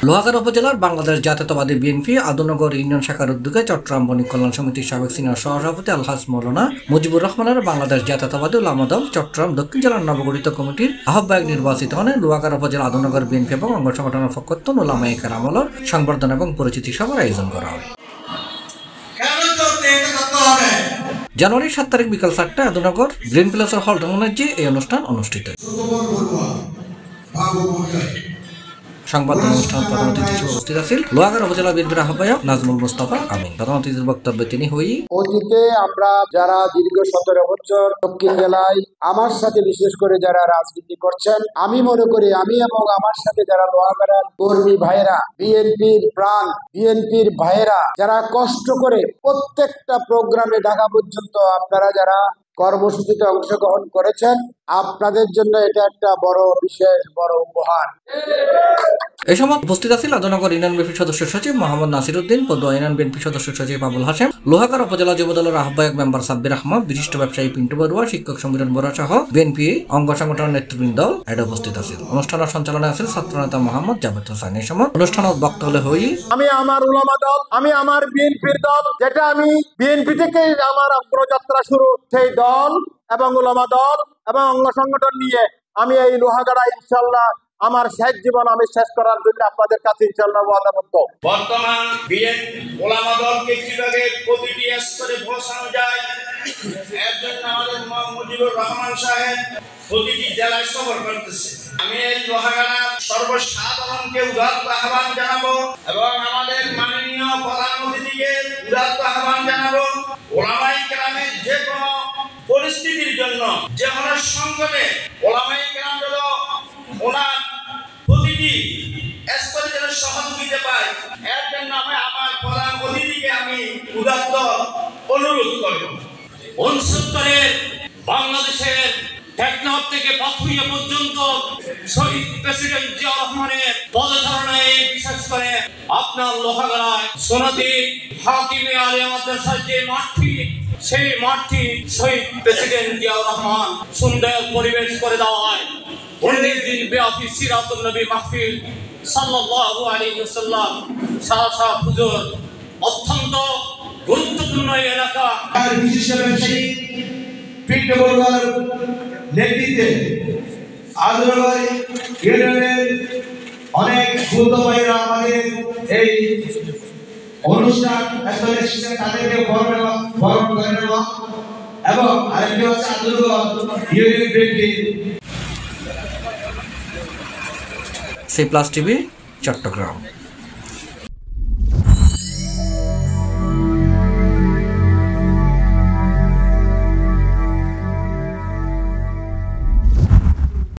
লোহাগাড়া উপজেলার বাংলাদেশ জাতীয়তাবাদী BNP আদুনগর union শাখার উদ্যোগে চট্টগ্রাম বণিক কল্যাণ সমিতির সাবেক সিনিয়র সহসভাপতি আলহাজ মৌলানা মুজিবুর রহমানের বাংলাদেশ জাতীয়তাবাদী উলামা দল চট্টগ্রাম দক্ষিণ জেলার নবগঠিত কমিটির আহ্বায়ক নির্বাচিত হন। লোহাগাড়া উপজেলা আদুনগর বিএনপি এবং অঙ্গ সংগঠনের পক্ষত্ব উলামায়ে কেরামর সংবর্ধনা এবং পরিচিতি সভার আয়োজন করা হয়। জানুয়ারি 7 তারিখ বিকাল 4টায় আদুনগর গ্রিন প্লেসের হল রমনাজি এই অনুষ্ঠান অনুষ্ঠিত। সংবাদ অনুষ্ঠান প্রধান অতিথি হিসেবে উপস্থিত আছেন লোহাগাড়া উপজেলা বিএনপির আহ্বায়ক নাজমুল মুস্তাফা আমিন। প্রধান অতিথির বক্তব্যে তিনি অতীতে আমরা যারা দীর্ঘ 17 বছর দক্ষিণ জেলায় আমার সাথে বিশেষ করে যারা রাজনীতি করছেন, আমি মনে করি আমি এবং আমার সাথে যারা লোহাগাড়ার কর্মী ভাইয়েরা, বিএনপির প্রাণ, বিএনপির ভাইয়েরা যারা কষ্ট করে প্রত্যেকটা প্রোগ্রামে ঢাকা পর্যন্ত আপনারা যারা কর্মসূচিতে অংশগ্রহণ করেছেন, আপনাদের জন্য এটা একটা বড় বিশেষ বড় উপহার। এই সময় উপস্থিত আছেন আদুনগর ইউনিয়ন বিএনপি সদস্য সচিব মোহাম্মদ নাসির উদ্দিন, পদুয়া ইউনিয়ন বিএনপি সদস্য সচিব আবুল হাশেম, লোহাগাড়া উপজেলা যুবদলের আহ্বায়ক মেম্বার সাব্বির আহমদ, বিশিষ্ট ব্যবসায়ী পিন্টু বড়ুয়া, শিক্ষক সমীরণ বড়ুয়া সহ বিএনপি অঙ্গ সংগঠনের নেতৃবৃন্দ এটা উপস্থিত আছেন। অনুষ্ঠানের সঞ্চালনে আছেন ছাত্রনেতা মোহাম্মদ জাভেদ হোসেন। এই সময় অনুষ্ঠানের বক্তা হলে আমি আমার উলামা দল, আমি আমার বিএনপির দল, যেটা আমি বিএনপি থেকে আমার অগ্রযাত্রা শুরু, সেই দল এবং উলামা দল এবং অঙ্গ সংগঠন নিয়ে আমি এই লোহাগাড়া ইনশাআল্লাহ আমার শেষ জীবন আমি শেষ করার জন্য আপনাদের কাছে ইনশাআল্লাহ ওয়াদাবদ্ধ। বর্তমান বিএনপি উলামা দলকে কিভাবে প্রতিটি স্তরে পৌঁছানো যায়, এর জন্য আমাদের মুজিবুর রহমান সাহেব প্রতিটি জেলায় সফর করতেছে। আমি এই লোহাগাড়া সর্বসাধারণকে উদাত্ত আহ্বান জানাবো এবং আমাদের মাননীয় প্রধান অতিথিকে উদাত্ত আহ্বান জানাবো, উলামায়ে কেরামের যে কোনো পরিস্থিতির জন্য, যে কোনো সংকটে উলামায়ে কেরাম যেন ওনার প্রতিটি স্তরে যেন সহযোগিতা পায়, এর জন্য আমি আমার প্রধান অতিথিকে আমি উদাত্ত অনুরোধ করব। 69 বাংলাদেশের টেকনাফ থেকে পাথুরিয়া পর্যন্ত শহীদ প্রেসিডেন্ট জিয়া রহমানের পদচারণায় বিশেষ করে আপনার লোহাগাড়ায় সোনাদি হাকিমে আলিয়া মাদ্রাসার যে মাঠটি, সেই মাঠটি শহীদ প্রেসিডেন্ট জিয়া রহমান সুন্দর পরিবেশ করে দেওয়া হয়। 19 দিন ব্যাপী সিরাতুন নবী মাহফিল সাল্লাল্লাহু আলাইহি ওয়াসাল্লাম শাহ হুজুর অত্যন্ত গুরুত্বপূর্ণ এলাকা। আর বিশেষ ব্যবসায়ী পিন্টু বড়ুয়ার নেতৃত্বে আদুনগর ইউনিয়নের অনেক যুবক ভাইরা আমাদের এই অনুষ্ঠান তাদেরকে বরণ করে নেওয়া এবং আরেকটি হচ্ছে Adunagar union BNP. C+ TV Chittagong.